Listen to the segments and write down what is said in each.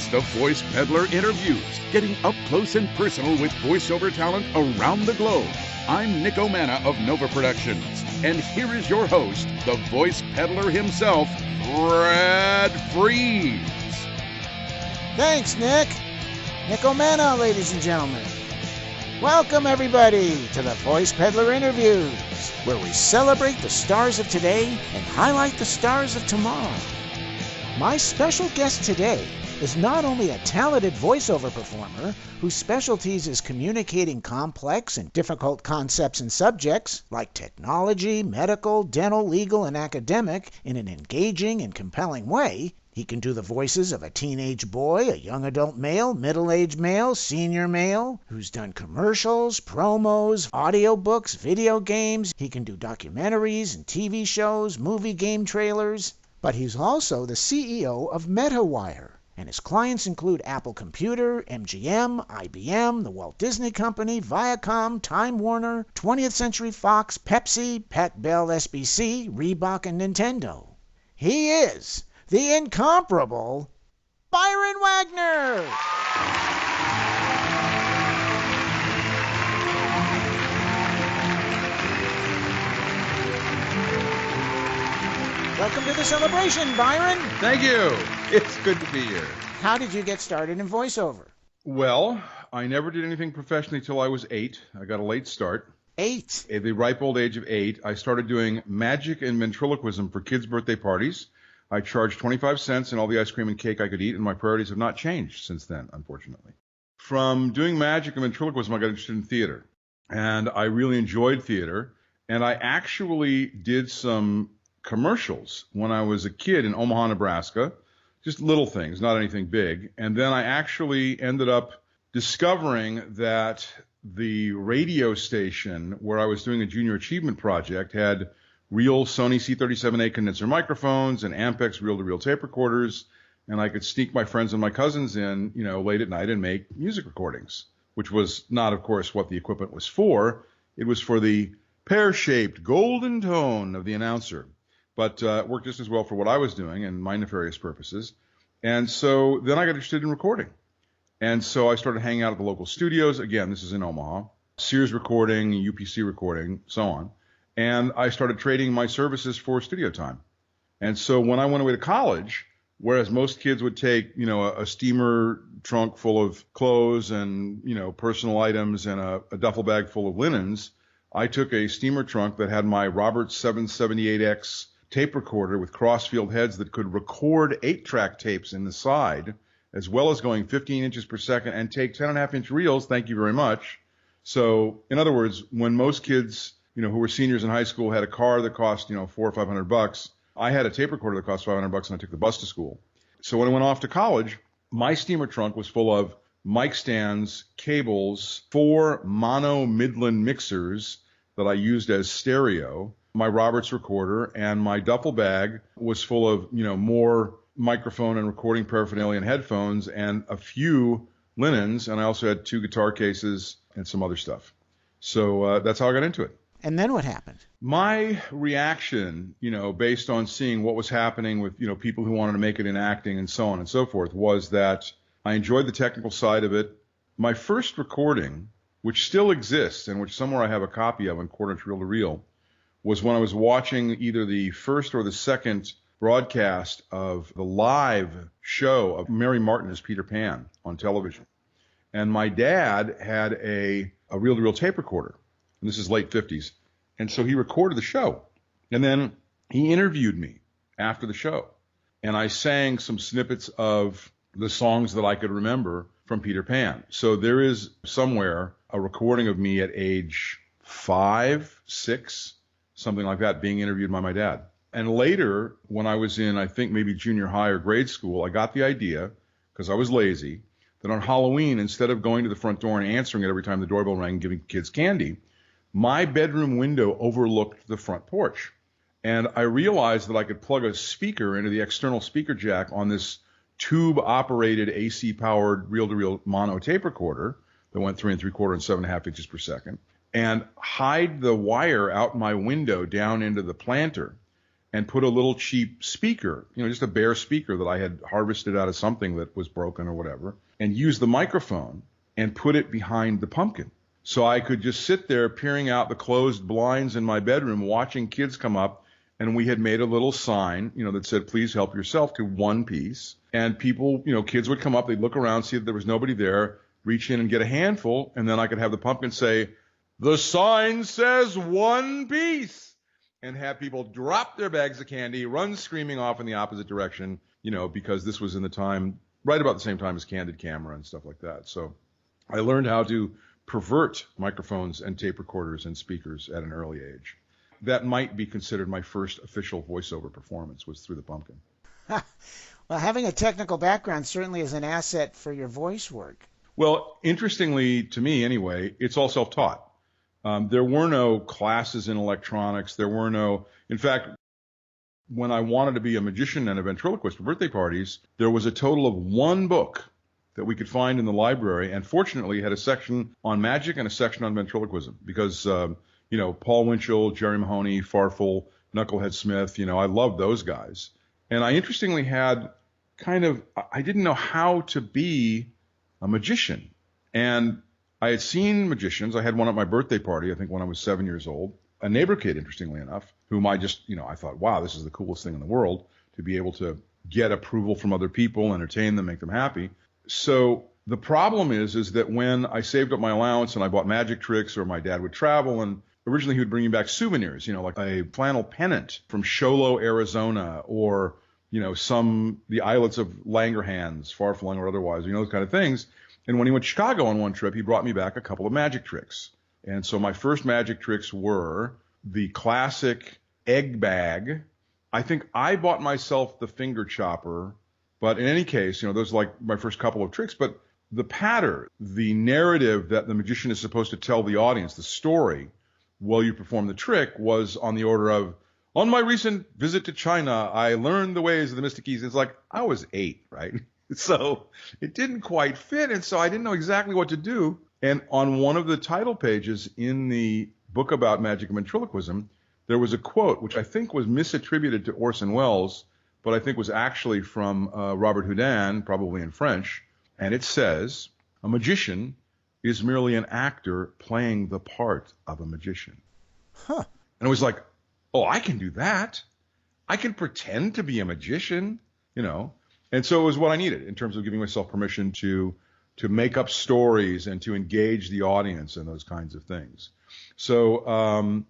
It's the Voice Peddler Interviews, getting up close and personal with voiceover talent around the globe. I'm Nick O'Mana of Nova Productions, and here is your host, the Voice Peddler himself, Brad Freeze. Thanks, Nick. Nick O'Mana, ladies and gentlemen. Welcome, everybody, to the Voice Peddler Interviews, where we celebrate the stars of today and highlight the stars of tomorrow. My special guest today is not only a talented voiceover performer whose specialties is communicating complex and difficult concepts and subjects like technology, medical, dental, legal, and academic in an engaging and compelling way. He can do the voices of a teenage boy, a young adult male, middle-aged male, senior male, who's done commercials, promos, audiobooks, video games. He can do documentaries and TV shows, movie game trailers. But he's also the CEO of MetaWire, and his clients include Apple Computer, MGM, IBM, the Walt Disney Company, Viacom, Time Warner, 20th Century Fox, Pepsi, Pat Bell SBC, Reebok, and Nintendo. He is the incomparable Byron Wagner! Welcome to the celebration, Byron! Thank you! It's good to be here. How did you get started in voiceover? Well, I never did anything professionally till I was 8. I got a late start. 8? At the ripe old age of 8, I started doing magic and ventriloquism for kids' birthday parties. I charged 25 cents and all the ice cream and cake I could eat, and my priorities have not changed since then, unfortunately. From doing magic and ventriloquism, I got interested in theater, and I really enjoyed theater, and I actually did some commercials when I was a kid in Omaha, Nebraska, just little things, not anything big, and then I actually ended up discovering that the radio station where I was doing a junior achievement project had real Sony C37A condenser microphones and Ampex reel-to-reel tape recorders, and I could sneak my friends and my cousins in, late at night and make music recordings, which was not, of course, what the equipment was for. It was for the pear-shaped golden tone of the announcer, but it worked just as well for what I was doing and my nefarious purposes. And so then I got interested in recording. And so I started hanging out at the local studios. Again, this is in Omaha. Sears Recording, UPC Recording, so on. And I started trading my services for studio time. And so when I went away to college, whereas most kids would take, a steamer trunk full of clothes and, personal items and a duffel bag full of linens, I took a steamer trunk that had my Roberts 778X tape recorder with crossfield heads that could record 8-track tapes in the side, as well as going 15 inches per second and take 10.5-inch reels. Thank you very much. So, in other words, when most kids who were seniors in high school had a car that cost, $400 or $500. I had a tape recorder that cost $500 and I took the bus to school. So when I went off to college, my steamer trunk was full of mic stands, cables, 4 mono Midland mixers that I used as stereo, my Roberts recorder, and my duffel bag was full of, more microphone and recording paraphernalia and headphones and a few linens. And I also had 2 guitar cases and some other stuff. So that's how I got into it. And then what happened? My reaction, based on seeing what was happening with, people who wanted to make it in acting and so on and so forth, was that I enjoyed the technical side of it. My first recording, which still exists and which somewhere I have a copy of on quarter-inch reel-to-reel, was when I was watching either the first or the second broadcast of the live show of Mary Martin as Peter Pan on television. And my dad had a reel-to-reel tape recorder. And this is late 50s. And so he recorded the show. And then he interviewed me after the show. And I sang some snippets of the songs that I could remember from Peter Pan. So there is somewhere a recording of me at age 5, 6, something like that, being interviewed by my dad. And later, when I was in, I think maybe junior high or grade school, I got the idea, because I was lazy, that on Halloween, instead of going to the front door and answering it every time the doorbell rang and giving kids candy, my bedroom window overlooked the front porch. And I realized that I could plug a speaker into the external speaker jack on this tube-operated AC-powered reel-to-reel mono tape recorder that went 3 3/4 and 7.5 inches per second, and hide the wire out my window down into the planter and put a little cheap speaker, just a bare speaker that I had harvested out of something that was broken or whatever, and use the microphone and put it behind the pumpkin. So I could just sit there peering out the closed blinds in my bedroom, watching kids come up, and we had made a little sign, that said, please help yourself to one piece. And people, kids would come up, they'd look around, see that there was nobody there, reach in and get a handful, and then I could have the pumpkin say, the sign says one piece. And have people drop their bags of candy, run screaming off in the opposite direction, because this was in the time, right about the same time as Candid Camera and stuff like that. So I learned how to pervert microphones and tape recorders and speakers at an early age. That might be considered my first official voiceover performance, was through the pumpkin. Well, having a technical background certainly is an asset for your voice work. Well, interestingly to me anyway, it's all self-taught. There were no classes in electronics. In fact, when I wanted to be a magician and a ventriloquist for birthday parties, there was a total of one book that we could find in the library, and fortunately it had a section on magic and a section on ventriloquism because, Paul Winchell, Jerry Mahoney, Farfel, Knucklehead Smith, I loved those guys. And I interestingly had I didn't know how to be a magician. And I had seen magicians. I had one at my birthday party, I think when I was 7 years old, a neighbor kid, interestingly enough, whom I just, I thought, wow, this is the coolest thing in the world to be able to get approval from other people, entertain them, make them happy. So the problem is that when I saved up my allowance and I bought magic tricks, or my dad would travel, and originally he would bring me back souvenirs, like a flannel pennant from Sholo, Arizona, or, the islets of Langerhans, far-flung or otherwise, those kind of things. And when he went to Chicago on one trip, he brought me back a couple of magic tricks. And so my first magic tricks were the classic egg bag. I think I bought myself the finger chopper, but in any case, those are like my first couple of tricks. But the patter, the narrative that the magician is supposed to tell the audience, the story, while you perform the trick, was on the order of, on my recent visit to China, I learned the ways of the Mystic Keys. It's like, I was 8, right? So it didn't quite fit, and so I didn't know exactly what to do. And on one of the title pages in the book about magic and ventriloquism, there was a quote, which I think was misattributed to Orson Welles, but I think was actually from Robert Houdin, probably in French. And it says, a magician is merely an actor playing the part of a magician. Huh. And it was like, oh, I can do that. I can pretend to be a magician, And so it was what I needed in terms of giving myself permission to make up stories and to engage the audience and those kinds of things. So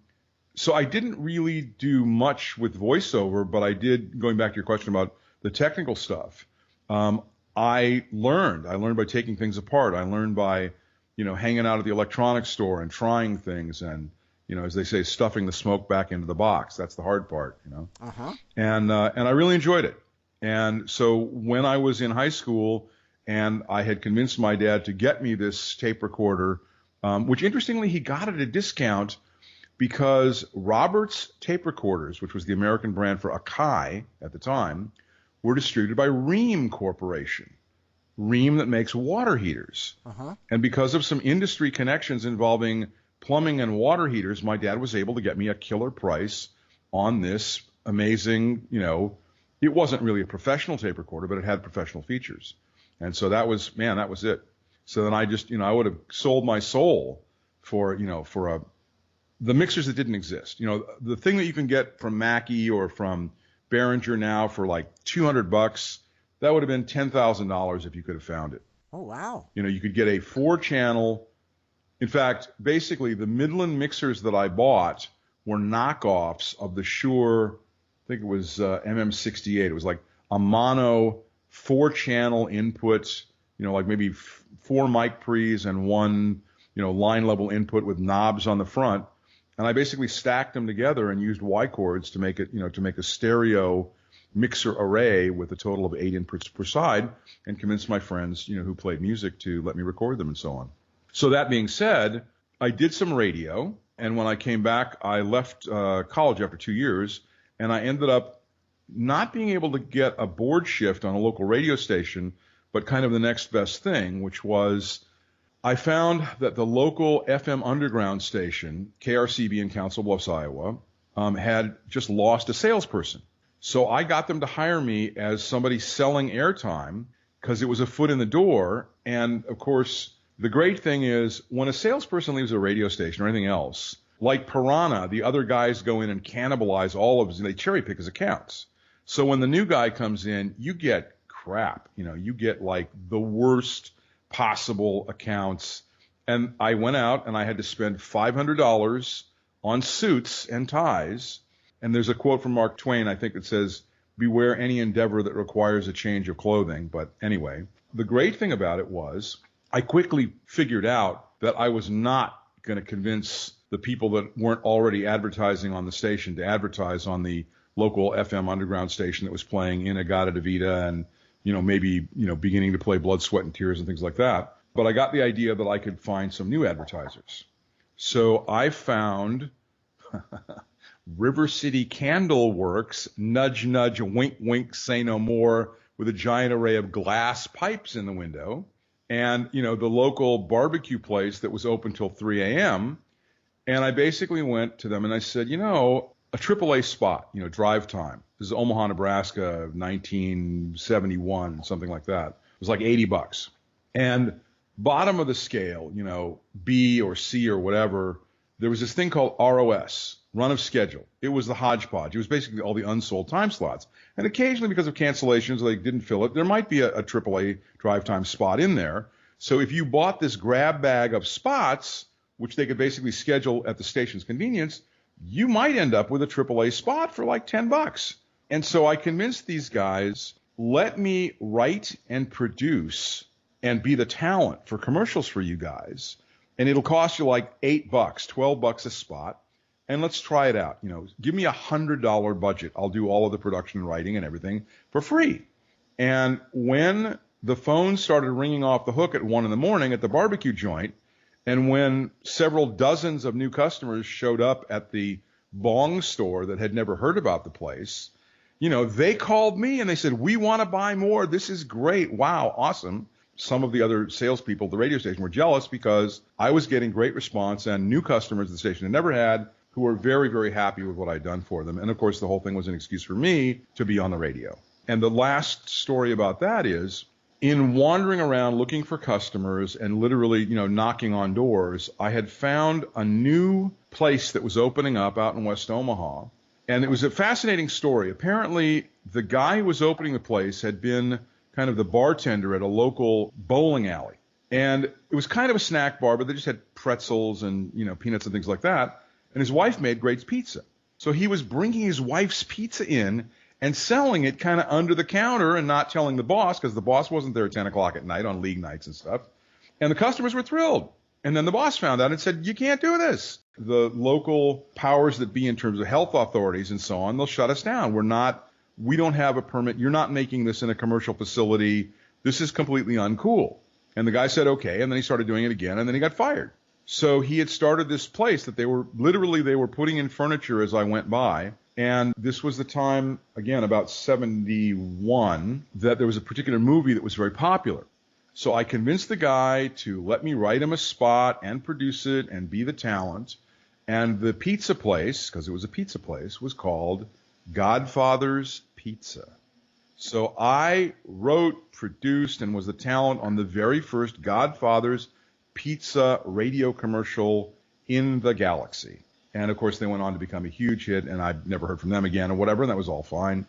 I didn't really do much with voiceover, but I did, going back to your question about the technical stuff, I learned by taking things apart. I learned by, hanging out at the electronics store and trying things and, as they say, stuffing the smoke back into the box. That's the hard part, Uh-huh. And I really enjoyed it. And so when I was in high school and I had convinced my dad to get me this tape recorder, which interestingly he got at a discount because Robert's tape recorders, which was the American brand for Akai at the time, were distributed by Rheem Corporation. Rheem that makes water heaters. Uh-huh. And because of some industry connections involving plumbing and water heaters, my dad was able to get me a killer price on this amazing, it wasn't really a professional tape recorder, but it had professional features. And so that was it. So then I just, I would have sold my soul for the mixers that didn't exist. The thing that you can get from Mackie or from Behringer now for like $200, that would have been $10,000 if you could have found it. Oh, wow. You could get a 4-channel. In fact, basically the Midland mixers that I bought were knockoffs of the Shure, I think it was MM68. It was like a mono 4-channel input, like maybe 4 mic pre's and 1, line level input with knobs on the front. And I basically stacked them together and used Y chords to make it, to make a stereo mixer array with a total of 8 inputs per side, and convinced my friends, who played music, to let me record them and so on. So that being said, I did some radio, and when I came back, I left college after 2 years, and I ended up not being able to get a board shift on a local radio station, but kind of the next best thing, which was I found that the local FM underground station, KRCB in Council Bluffs, Iowa, had just lost a salesperson. So I got them to hire me as somebody selling airtime because it was a foot in the door. And of course, the great thing is when a salesperson leaves a radio station or anything else, like Piranha, the other guys go in and cannibalize all of his, and they cherry pick his accounts. So when the new guy comes in, you get crap. You get like the worst possible accounts. And I went out and I had to spend $500 on suits and ties. And there's a quote from Mark Twain, I think, that says, "Beware any endeavor that requires a change of clothing." But anyway, the great thing about it was I quickly figured out that I was not going to convince the people that weren't already advertising on the station to advertise on the local FM underground station that was playing In Agata Vida and, maybe, beginning to play Blood, Sweat, and Tears and things like that. But I got the idea that I could find some new advertisers. So I found River City Candle Works, nudge, nudge, wink, wink, say no more, with a giant array of glass pipes in the window. And, the local barbecue place that was open till 3 a.m. And I basically went to them and I said, a AAA spot, drive time. This is Omaha, Nebraska, 1971, something like that. It was like $80. And bottom of the scale, B or C or whatever, there was this thing called ROS, run of schedule. It was the hodgepodge. It was basically all the unsold time slots. And occasionally, because of cancellations, they didn't fill it, there might be a AAA drive time spot in there. So if you bought this grab bag of spots, which they could basically schedule at the station's convenience, you might end up with a AAA spot for like $10. And so I convinced these guys, let me write and produce and be the talent for commercials for you guys. And it'll cost you like $8, $12 a spot. And let's try it out. Give me $100 budget. I'll do all of the production and writing and everything for free. And when the phone started ringing off the hook at 1 a.m. at the barbecue joint, and when several dozens of new customers showed up at the bong store that had never heard about the place, they called me and they said, "We want to buy more. This is great. Wow, awesome." Some of the other salespeople at the radio station were jealous because I was getting great response and new customers the station had never had who were very, very happy with what I'd done for them. And of course, the whole thing was an excuse for me to be on the radio. And the last story about that is, in wandering around looking for customers and literally, knocking on doors, I had found a new place that was opening up out in West Omaha. And it was a fascinating story. Apparently, the guy who was opening the place had been kind of the bartender at a local bowling alley. And it was kind of a snack bar, but they just had pretzels and, peanuts and things like that. And his wife made great pizza. So he was bringing his wife's pizza in and selling it kind of under the counter and not telling the boss, because the boss wasn't there at 10 o'clock at night on league nights and stuff. And the customers were thrilled. And then the boss found out and said, "You can't do this." The local powers that be in terms of health authorities and so on, they'll shut us down. We don't have a permit. You're not making this in a commercial facility. This is completely uncool. And the guy said, okay. And then he started doing it again. And then he got fired. So he had started this place that they were putting in furniture as I went by. And this was the time, again, about 71, that there was a particular movie that was very popular. So I convinced the guy to let me write him a spot and produce it and be the talent. And the pizza place, because it was a pizza place, was called Godfather's Pizza. So I wrote, produced, and was the talent on the very first Godfather's Pizza radio commercial in the galaxy. And, of course, they went on to become a huge hit, and I've never heard from them again or whatever, and that was all fine.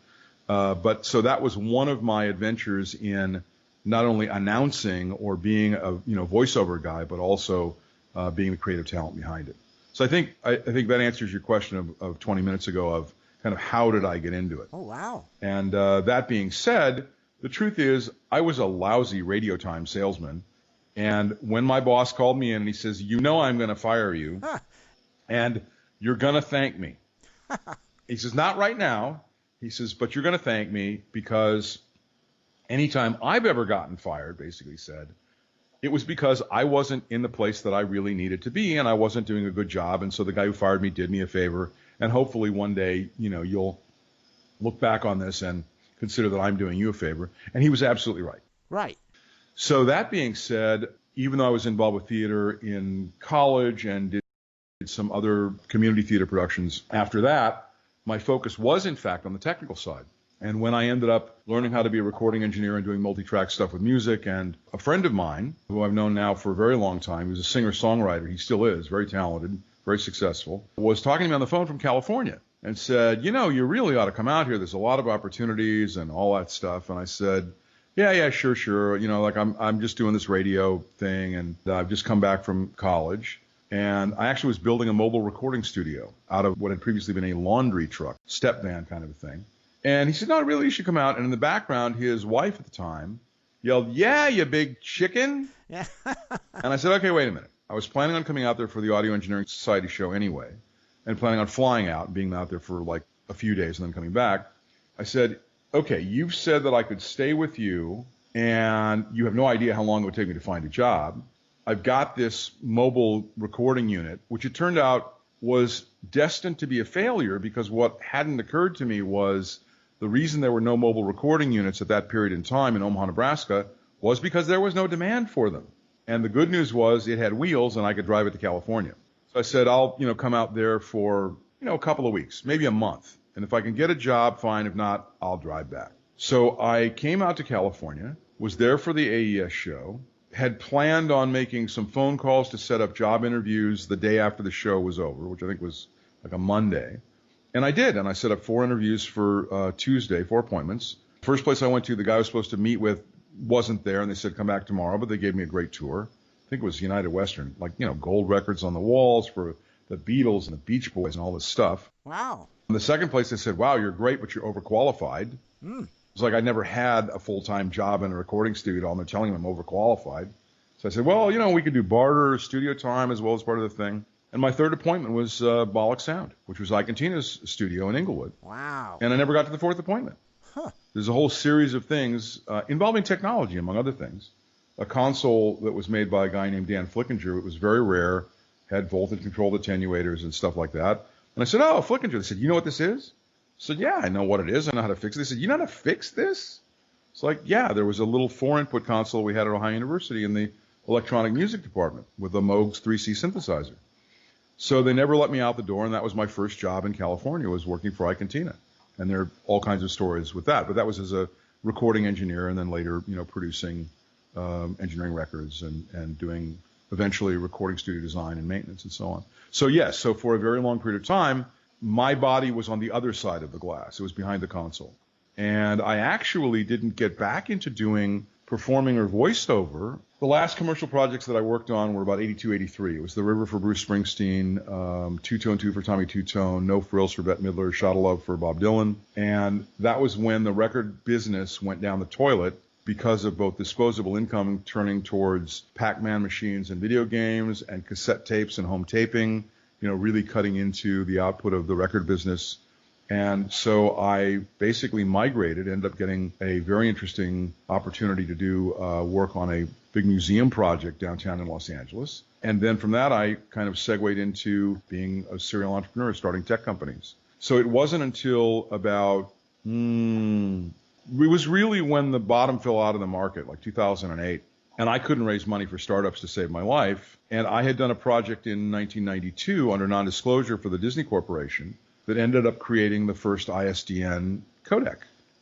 But so that was one of my adventures in not only announcing or being a voiceover guy, but also being the creative talent behind it. So I think that answers your question of 20 minutes ago of kind of how did I get into it. Oh, wow. And that being said, the truth is I was a lousy radio time salesman. And when my boss called me in and he says, I'm going to fire you. Huh. And you're going to thank me. He says, not right now. He says, but you're going to thank me because anytime I've ever gotten fired, basically said, it was because I wasn't in the place that I really needed to be and I wasn't doing a good job. And so the guy who fired me did me a favor. And hopefully one day, you'll look back on this and consider that I'm doing you a favor. And he was absolutely right. Right. So that being said, even though I was involved with theater in college and did did some other community theater productions. After that, my focus was, in fact, on the technical side. And when I ended up learning how to be a recording engineer and doing multi-track stuff with music, and a friend of mine, who I've known now for a very long time, who's a singer-songwriter, he still is, very talented, very successful, was talking to me on the phone from California and said, you really ought to come out here. There's a lot of opportunities and all that stuff. And I said, yeah, sure. I'm just doing this radio thing, and I've just come back from college. And I actually was building a mobile recording studio out of what had previously been a laundry truck, step van kind of a thing. And he said, no, really, you should come out. And in the background, his wife at the time yelled, yeah, you big chicken. Yeah. And I said, okay, wait a minute. I was planning on coming out there for the Audio Engineering Society show anyway, and planning on flying out and being out there for like a few days and then coming back. I said, okay, you've said that I could stay with you, and you have no idea how long it would take me to find a job. I've got this mobile recording unit, which it turned out was destined to be a failure, because what hadn't occurred to me was the reason there were no mobile recording units at that period in time in Omaha, Nebraska, was because there was no demand for them. And the good news was it had wheels and I could drive it to California. So I said, I'll, come out there for, a couple of weeks, maybe a month. And if I can get a job, fine. If not, I'll drive back. So I came out to California, was there for the AES show, had planned on making some phone calls to set up job interviews the day after the show was over, which I think was like a Monday. And I did. And I set up 4 interviews for Tuesday, 4 appointments. First place I went to, the guy I was supposed to meet with wasn't there, and they said, come back tomorrow, but they gave me a great tour. I think it was United Western, gold records on the walls for the Beatles and the Beach Boys and all this stuff. Wow. And the second place, they said, wow, you're great, but you're overqualified. It was like I never had a full-time job in a recording studio, and they're telling me I'm overqualified. So I said, well, we could do barter, studio time as well as part of the thing. And my third appointment was Bollock Sound, which was Icantina's studio in Inglewood. Wow. And I never got to the 4th appointment. Huh. There's a whole series of things involving technology, among other things. A console that was made by a guy named Dan Flickinger. It was very rare, had voltage-controlled attenuators and stuff like that. And I said, oh, Flickinger. They said, you know what this is? I said, yeah, I know what it is. I know how to fix it. They said, you know how to fix this? It's like, yeah, there was a little 4-input console we had at Ohio University in the electronic music department with a Moog's 3C synthesizer. So they never let me out the door, and that was my first job in California, was working for Icantina. And there are all kinds of stories with that. But that was as a recording engineer, and then later, producing engineering records and doing eventually recording studio design and maintenance and so on. So yes, so for a very long period of time, my body was on the other side of the glass. It was behind the console. And I actually didn't get back into doing performing or voiceover. The last commercial projects that I worked on were about 82, 83. It was The River for Bruce Springsteen, Two-Tone 2 for Tommy Two-Tone, No Frills for Bette Midler, Shot of Love for Bob Dylan. And that was when the record business went down the toilet because of both disposable income turning towards Pac-Man machines and video games and cassette tapes and home taping, really cutting into the output of the record business. And so I basically migrated, ended up getting a very interesting opportunity to do work on a big museum project downtown in Los Angeles. And then from that, I kind of segued into being a serial entrepreneur, starting tech companies. So it wasn't until about, it was really when the bottom fell out of the market, like 2008. And I couldn't raise money for startups to save my life. And I had done a project in 1992 under non-disclosure for the Disney Corporation that ended up creating the first ISDN codec,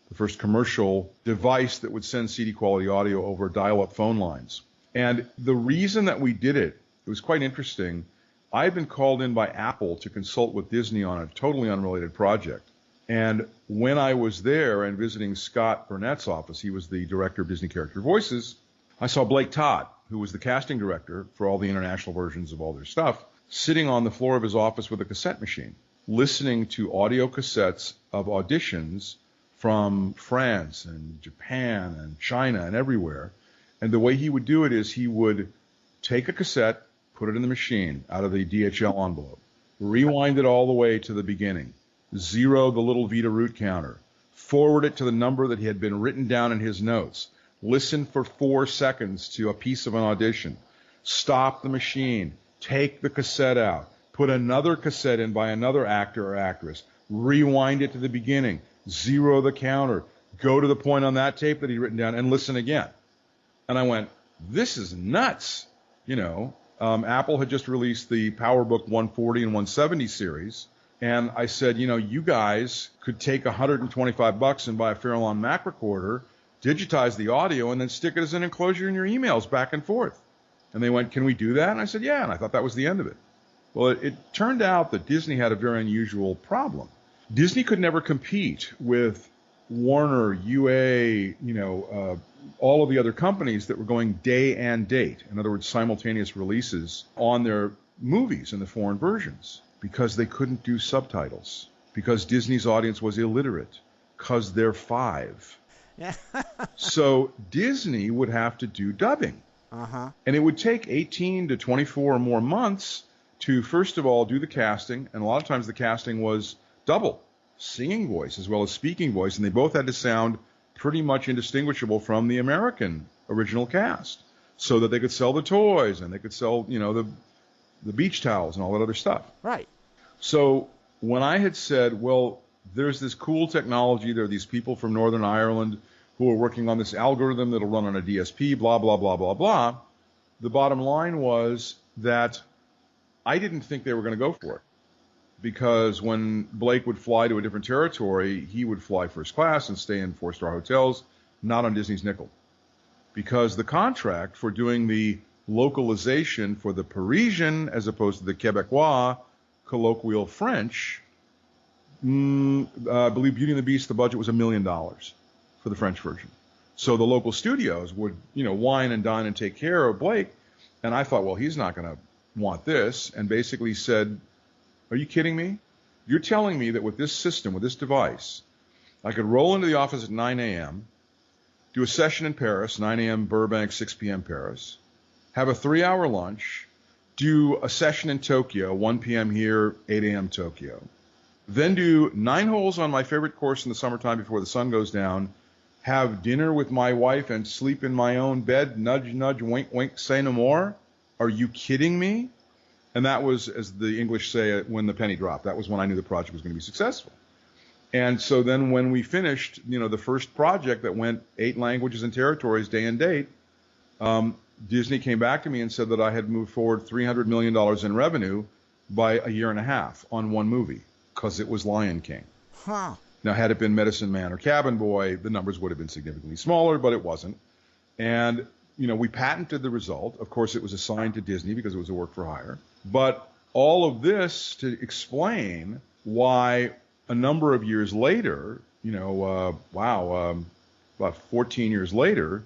the first commercial device that would send CD quality audio over dial-up phone lines. And the reason that we did it, it was quite interesting. I had been called in by Apple to consult with Disney on a totally unrelated project. And when I was there and visiting Scott Burnett's office, he was the director of Disney Character Voices, I saw Blake Todd, who was the casting director for all the international versions of all their stuff, sitting on the floor of his office with a cassette machine, listening to audio cassettes of auditions from France and Japan and China and everywhere. And the way he would do it is he would take a cassette, put it in the machine out of the DHL envelope, rewind it all the way to the beginning, zero the little Vita root counter, forward it to the number that had been written down in his notes, listen for 4 seconds to a piece of an audition, stop the machine, take the cassette out, put another cassette in by another actor or actress, rewind it to the beginning, zero the counter, go to the point on that tape that he'd written down, and listen again. And I went, this is nuts. Apple had just released the PowerBook 140 and 170 series. And I said, you guys could take $125 and buy a Fairlawn Mac recorder, digitize the audio, and then stick it as an enclosure in your emails back and forth. And they went, can we do that? And I said, yeah. And I thought that was the end of it. Well, it turned out that Disney had a very unusual problem. Disney could never compete with Warner, UA, all of the other companies that were going day and date. In other words, simultaneous releases on their movies in the foreign versions, because they couldn't do subtitles, because Disney's audience was illiterate, because they're 5. Yeah. So Disney would have to do dubbing. Uh-huh. And it would take 18 to 24 or more months to, first of all, do the casting. And a lot of times the casting was double, singing voice as well as speaking voice. And they both had to sound pretty much indistinguishable from the American original cast, so that they could sell the toys and they could sell, the beach towels and all that other stuff. Right. So when I had said, well, there's this cool technology, there are these people from Northern Ireland who are working on this algorithm that'll run on a DSP, blah, blah, blah, blah, blah, the bottom line was that I didn't think they were going to go for it. Because when Blake would fly to a different territory, he would fly first class and stay in 4-star hotels, not on Disney's nickel. Because the contract for doing the localization for the Parisian as opposed to the Quebecois colloquial French, I believe Beauty and the Beast, the budget was $1 million for the French version. So the local studios would, wine and dine and take care of Blake. And I thought, well, he's not going to want this, and basically said, are you kidding me? You're telling me that with this system, with this device, I could roll into the office at 9 a.m., do a session in Paris, 9 a.m. Burbank, 6 p.m. Paris, have a 3-hour lunch, do a session in Tokyo, 1 p.m. here, 8 a.m. Tokyo, then do 9 holes on my favorite course in the summertime before the sun goes down, have dinner with my wife and sleep in my own bed, nudge, nudge, wink, wink, say no more? Are you kidding me? And that was, as the English say, when the penny dropped. That was when I knew the project was going to be successful. And so then when we finished, the first project that went 8 languages and territories, day and date, Disney came back to me and said that I had moved forward $300 million in revenue by a year and a half on one movie, because it was Lion King. Huh. Now, had it been Medicine Man or Cabin Boy, the numbers would have been significantly smaller, but it wasn't. And, we patented the result. Of course, it was assigned to Disney because it was a work for hire. But all of this to explain why a number of years later, about 14 years later,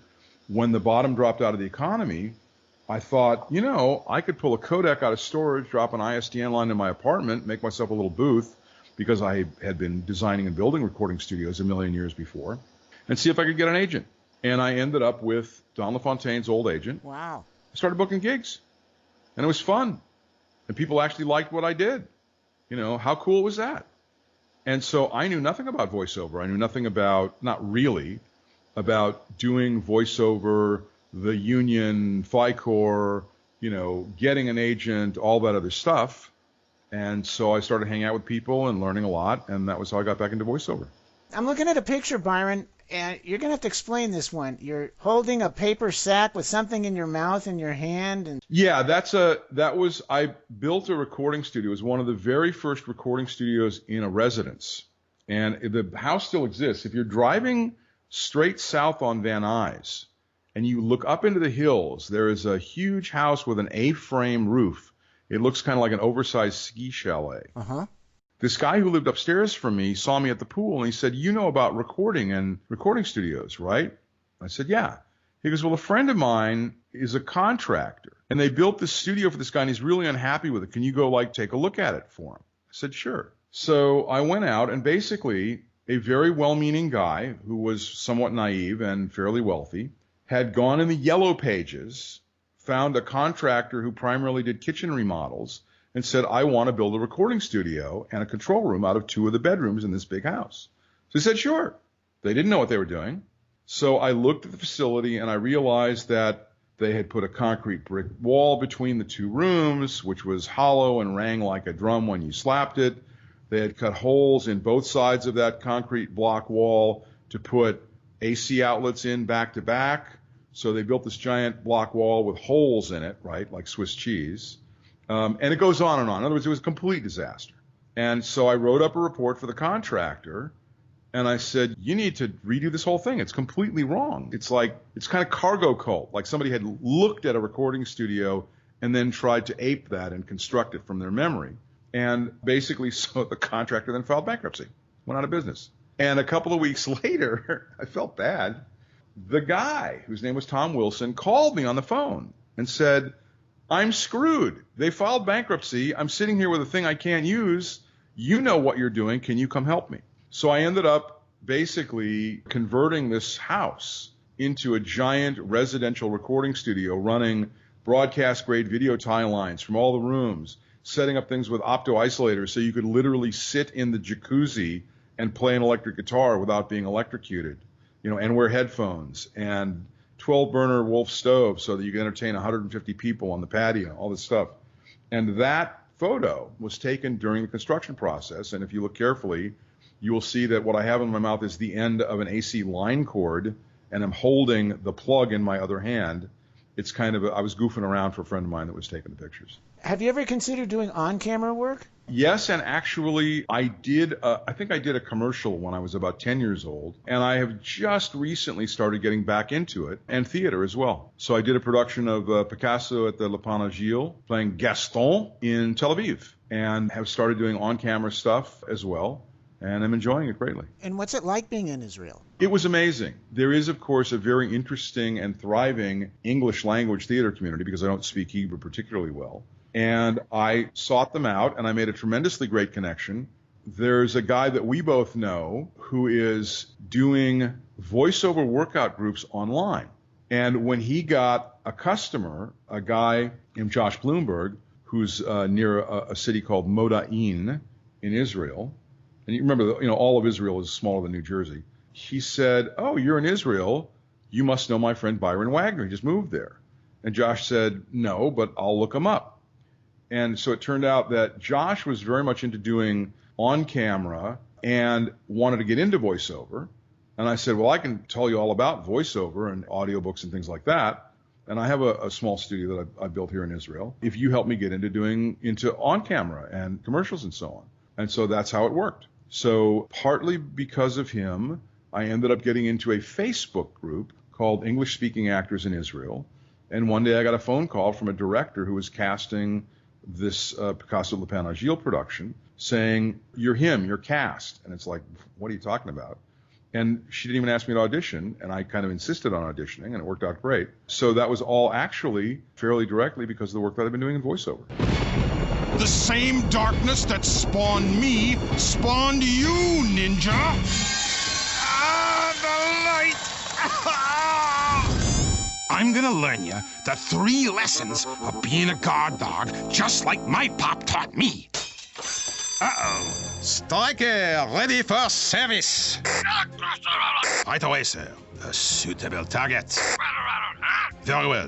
when the bottom dropped out of the economy, I thought, I could pull a codec out of storage, drop an ISDN line in my apartment, make myself a little booth, because I had been designing and building recording studios a million years before, and see if I could get an agent. And I ended up with Don LaFontaine's old agent. Wow. I started booking gigs, and it was fun. And people actually liked what I did. How cool was that? And so I knew nothing about voiceover. I knew nothing about, not really, about doing voiceover, the union, FICOR, getting an agent, all that other stuff. And so I started hanging out with people and learning a lot, and that was how I got back into voiceover. I'm looking at a picture, Byron, and you're going to have to explain this one. You're holding a paper sack with something in your mouth and your hand. And yeah, I built a recording studio. It was one of the very first recording studios in a residence. And the house still exists. If you're driving straight south on Van Nuys and you look up into the hills, there is a huge house with an A-frame roof. It looks kind of like an oversized ski chalet. Uh-huh. This guy who lived upstairs from me saw me at the pool, and he said, you know about recording and recording studios, right? I said, yeah. He goes, well, a friend of mine is a contractor, and they built this studio for this guy, and he's really unhappy with it. Can you go, take a look at it for him? I said, sure. So I went out, and basically a very well-meaning guy who was somewhat naive and fairly wealthy had gone in the yellow pages, found a contractor who primarily did kitchen remodels, and said, I want to build a recording studio and a control room out of 2 of the bedrooms in this big house. So he said, sure. They didn't know what they were doing. So I looked at the facility, and I realized that they had put a concrete brick wall between the 2 rooms, which was hollow and rang like a drum when you slapped it. They had cut holes in both sides of that concrete block wall to put AC outlets in back to back, So they built this giant block wall with holes in it, right, like Swiss cheese. And it goes on and on. In other words, it was a complete disaster. And so I wrote up a report for the contractor, and I said, you need to redo this whole thing. It's completely wrong. It's kind of cargo cult, like somebody had looked at a recording studio and then tried to ape that and construct it from their memory. And basically, so the contractor then filed bankruptcy, went out of business. And a couple of weeks later, I felt bad. The guy, whose name was Tom Wilson, called me on the phone and said, I'm screwed. They filed bankruptcy. I'm sitting here with a thing I can't use. You know what you're doing. Can you come help me? So I ended up basically converting this house into a giant residential recording studio, running broadcast-grade video tie lines from all the rooms, setting up things with opto-isolators so you could literally sit in the jacuzzi and play an electric guitar without being electrocuted, and wear headphones, and 12-burner Wolf stove so that you can entertain 150 people on the patio, all this stuff. And that photo was taken during the construction process, and if you look carefully, you will see that what I have in my mouth is the end of an AC line cord, and I'm holding the plug in my other hand. It's I was goofing around for a friend of mine that was taking the pictures. Have you ever considered doing on-camera work? Yes, and actually I did, I think I did a commercial when I was about 10 years old, and I have just recently started getting back into it, and theater as well. So I did a production of Picasso at the Le Pan Agile, playing Gaston in Tel Aviv, and have started doing on-camera stuff as well. And I'm enjoying it greatly. And what's it like being in Israel? It was amazing. There is, of course, a very interesting and thriving English language theater community because I don't speak Hebrew particularly well. And I sought them out, and I made a tremendously great connection. There's a guy that we both know who is doing voiceover workout groups online. And when he got a customer, a guy named Josh Bloomberg, who's near a city called Moda'in in Israel, and you remember, all of Israel is smaller than New Jersey. He said, oh, you're in Israel. You must know my friend Byron Wagner. He just moved there. And Josh said, no, but I'll look him up. And so it turned out that Josh was very much into doing on camera and wanted to get into voiceover. And I said, well, I can tell you all about voiceover and audiobooks and things like that. And I have a small studio that I built here in Israel. If you help me get into on camera and commercials and so on. And so that's how it worked. So partly because of him, I ended up getting into a Facebook group called English Speaking Actors in Israel. And one day I got a phone call from a director who was casting this Picasso Le Pan Agile production saying, you're him, you're cast. And it's like, what are you talking about? And she didn't even ask me to audition, and I kind of insisted on auditioning, and it worked out great. So that was all actually fairly directly because of the work that I've been doing in voiceover. The same darkness that spawned me spawned you, ninja! The light! I'm gonna learn you the 3 lessons of being a guard dog, just like my pop taught me. Uh-oh. Striker, ready for service. Right away, sir. A suitable target. Very well.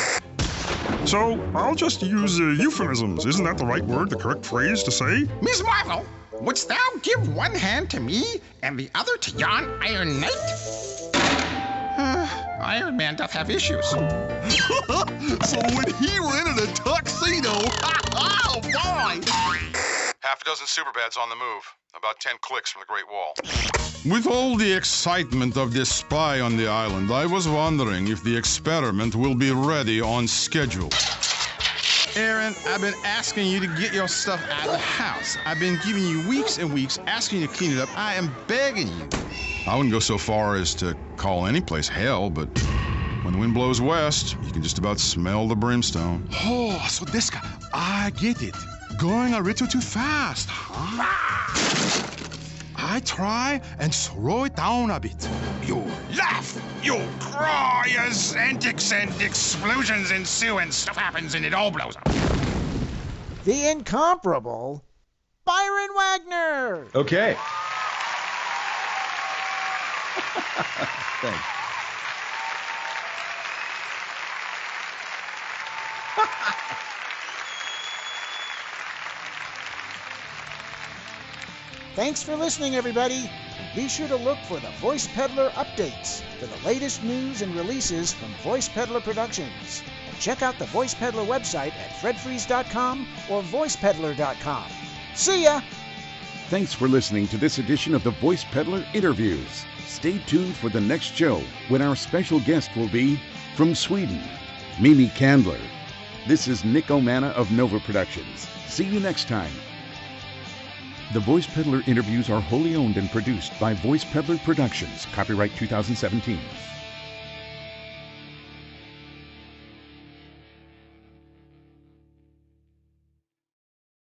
So, I'll just use euphemisms. Isn't that the right word, the correct phrase to say? Miss Marvel, wouldst thou give one hand to me and the other to yon Iron Knight? Iron Man doth have issues. So when he rented a tuxedo, oh boy! Half a dozen superbads on the move. About 10 clicks from the Great Wall. With all the excitement of this spy on the island, I was wondering if the experiment will be ready on schedule. Aaron, I've been asking you to get your stuff out of the house. I've been giving you weeks and weeks asking you to clean it up. I am begging you. I wouldn't go so far as to call any place hell, but when the wind blows west, you can just about smell the brimstone. Oh, so this guy, I get it. Going a little too fast, huh? I try and slow it down a bit. You laugh, you cry as antics and explosions ensue and stuff happens and it all blows up. The incomparable Byron Wagner. Okay. Thanks. Thanks for listening, everybody. And be sure to look for the Voice Peddler updates for the latest news and releases from Voice Peddler Productions. And check out the Voice Peddler website at fredfreeze.com or voicepeddler.com. See ya! Thanks for listening to this edition of the Voice Peddler Interviews. Stay tuned for the next show when our special guest will be from Sweden, Mimi Candler. This is Nick O'Mana of Nova Productions. See you next time. The Voice Peddler Interviews are wholly owned and produced by Voice Peddler Productions. Copyright 2017.